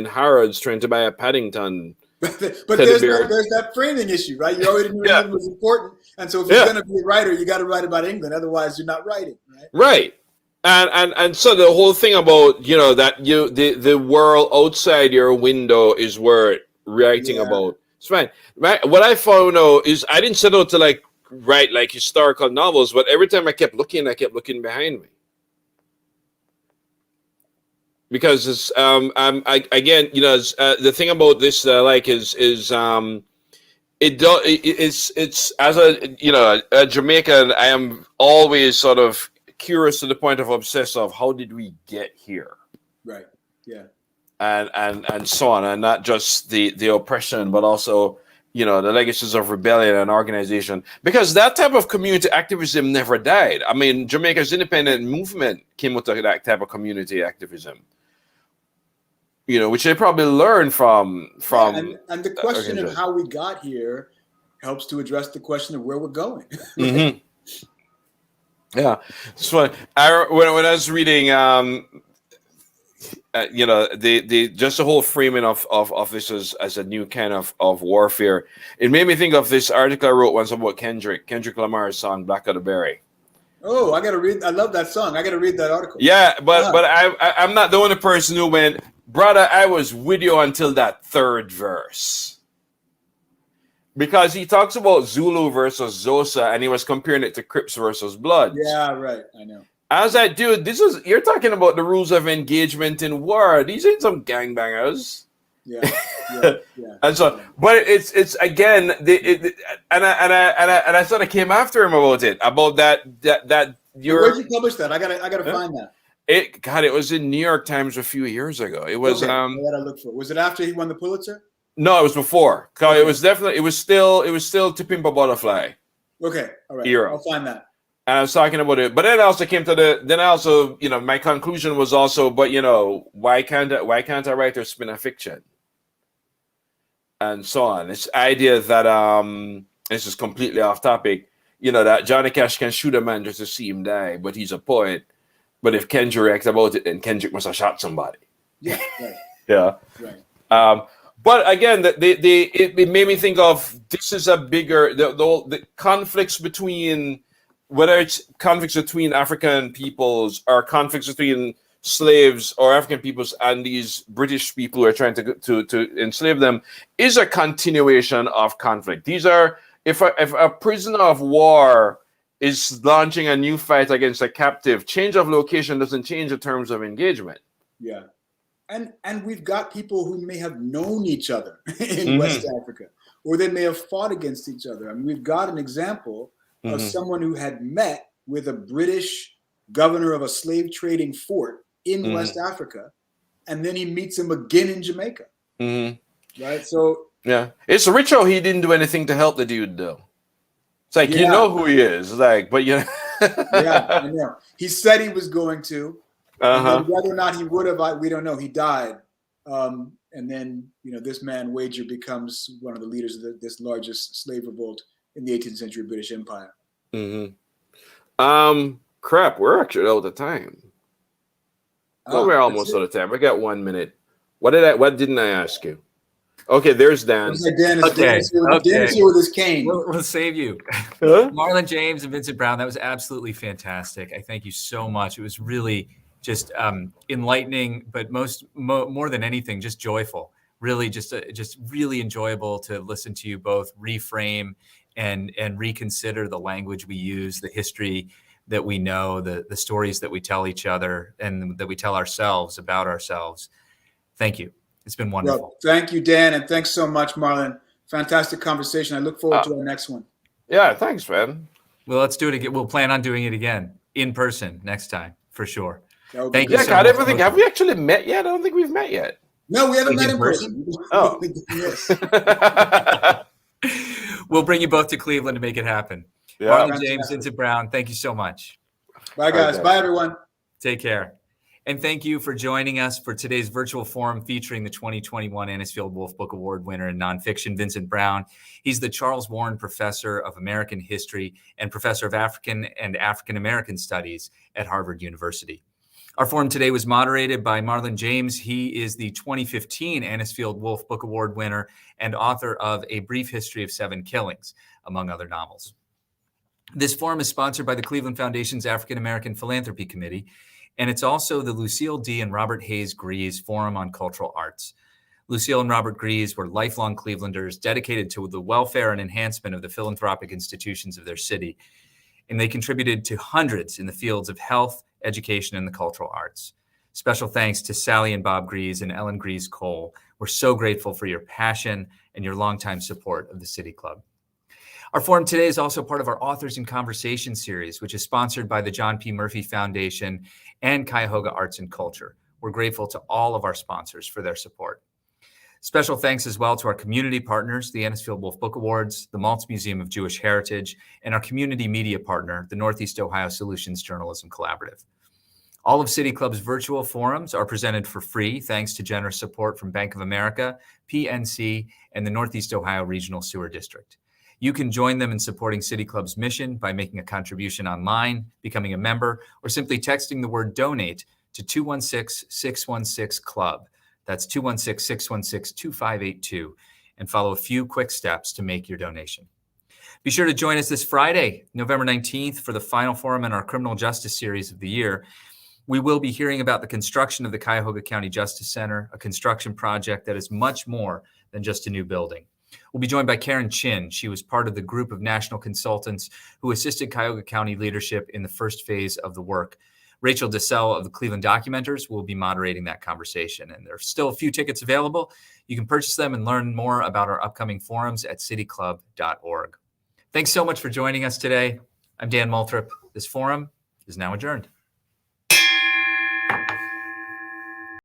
Harrods trying to buy a Paddington. But there's that framing issue, right? You already knew England was important, and so if you're going to be a writer, you got to write about England. Otherwise, you're not writing, right? Right. And so the whole thing about that the world outside your window is worth writing about. It's fine. What I found out is I didn't set out to write historical novels, but every time I kept looking behind me. Because it's the thing about this that I like is it's as a Jamaican, I am always sort of curious to the point of obsessive. How did we get here? Right. Yeah. And so on, and not just the oppression, but also the legacies of rebellion and organization, because that type of community activism never died. I mean, Jamaica's independent movement came out of that type of community activism, which they probably learned from. And the question of how we got here helps to address the question of where we're going. Yeah, so when I was reading. The whole framing of this as a new kind of warfare. It made me think of this article I wrote once about Kendrick Lamar's song "Black of the Berry." Oh, I gotta read. I love that song. I gotta read that article. Yeah, but I'm not the only person who went, brother. I was with you until that third verse, because he talks about Zulu versus Xhosa, and he was comparing it to Crips versus Bloods. Yeah, right. I know. I was like, dude, you're talking about the rules of engagement in war. These ain't some gangbangers. Yeah. And so, but it's again, and I sort of came after him about it, about that. Where'd you publish that? I gotta find that. It was in New York Times a few years ago. It was. Okay. I gotta look for. Was it after he won the Pulitzer? No, it was before. Okay. It was still To Pimp a Butterfly. Okay, all right. Era. I'll find that. And I was talking about it, but then I also came to my conclusion was also, but why can't a writer spin a fiction? And so on. This idea that this is completely off topic, that Johnny Cash can shoot a man just to see him die, but he's a poet. But if Kendrick writes about it, then Kendrick must have shot somebody. Yeah, right. Yeah. Right. But again, it made me think of this is a bigger the conflicts between, whether it's conflicts between African peoples or conflicts between slaves or African peoples and these British people who are trying to enslave them, is a continuation of conflict. These are, if a prisoner of war is launching a new fight against a captive, change of location doesn't change the terms of engagement. Yeah. And we've got people who may have known each other in West Africa, or they may have fought against each other. I mean, we've got an example of someone who had met with a British governor of a slave trading fort in West Africa, and then he meets him again in Jamaica. Right? So yeah, it's rich how he didn't do anything to help the dude, though. It's like, you know who he is, but yeah, I know. He said he was going to. And whether or not he would have, we don't know. He died, and then this man Wager becomes one of the leaders of this largest slave revolt in the 18th century British Empire. Crap, we're actually out of time. We're almost out of time. We got 1 minute. What didn't I ask you? Okay, there's Dan. Dan is here with his cane. We'll save you. Marlon James and Vincent Brown, that was absolutely fantastic. I thank you so much. It was really just enlightening, but more than anything, just joyful. Really, just really enjoyable to listen to you both reframe and reconsider the language we use, the history that we know, the stories that we tell each other and that we tell ourselves about ourselves. Thank you. It's been wonderful. Well, thank you, Dan, and thanks so much, Marlon. Fantastic conversation. I look forward to our next one. Yeah, thanks, man. Well, let's do it again. We'll plan on doing it again in person next time for sure. Thank you. Yeah, so much. Have we actually met yet? I don't think we've met yet. No, we haven't met in person. Oh. Yes. We'll bring you both to Cleveland to make it happen. Yeah. Marlon James, Vincent Brown, thank you so much. Bye, guys. Bye, everyone. Take care. And thank you for joining us for today's virtual forum featuring the 2021 Anisfield-Wolf Book Award winner in nonfiction, Vincent Brown. He's the Charles Warren Professor of American History and Professor of African and African American Studies at Harvard University. Our forum today was moderated by Marlon James. He is the 2015 Anisfield-Wolf Book Award winner and author of A Brief History of Seven Killings, among other novels. This forum is sponsored by the Cleveland Foundation's African American Philanthropy Committee, and it's also the Lucille D. and Robert Hayes Grease Forum on Cultural Arts. Lucille and Robert Grease were lifelong Clevelanders dedicated to the welfare and enhancement of the philanthropic institutions of their city, and they contributed to hundreds in the fields of health, education, and the cultural arts. Special thanks to Sally and Bob Grease and Ellen Grease Cole. We're so grateful for your passion and your longtime support of the City Club. Our forum today is also part of our Authors in Conversation series, which is sponsored by the John P. Murphy Foundation and Cuyahoga Arts and Culture. We're grateful to all of our sponsors for their support. Special thanks as well to our community partners, the Anisfield-Wolf Book Awards, the Maltz Museum of Jewish Heritage, and our community media partner, the Northeast Ohio Solutions Journalism Collaborative. All of City Club's virtual forums are presented for free thanks to generous support from Bank of America, PNC, and the Northeast Ohio Regional Sewer District. You can join them in supporting City Club's mission by making a contribution online, becoming a member, or simply texting the word donate to 216-616-CLUB. That's 216-616-2582, and follow a few quick steps to make your donation. Be sure to join us this Friday, November 19th, for the final forum in our criminal justice series of the year. We will be hearing about the construction of the Cuyahoga County Justice Center, a construction project that is much more than just a new building. We'll be joined by Karen Chin. She was part of the group of national consultants who assisted Cuyahoga County leadership in the first phase of the work. Rachel DeSell of the Cleveland Documenters will be moderating that conversation. And there are still a few tickets available. You can purchase them and learn more about our upcoming forums at cityclub.org. Thanks so much for joining us today. I'm Dan Moulthrop. This forum is now adjourned.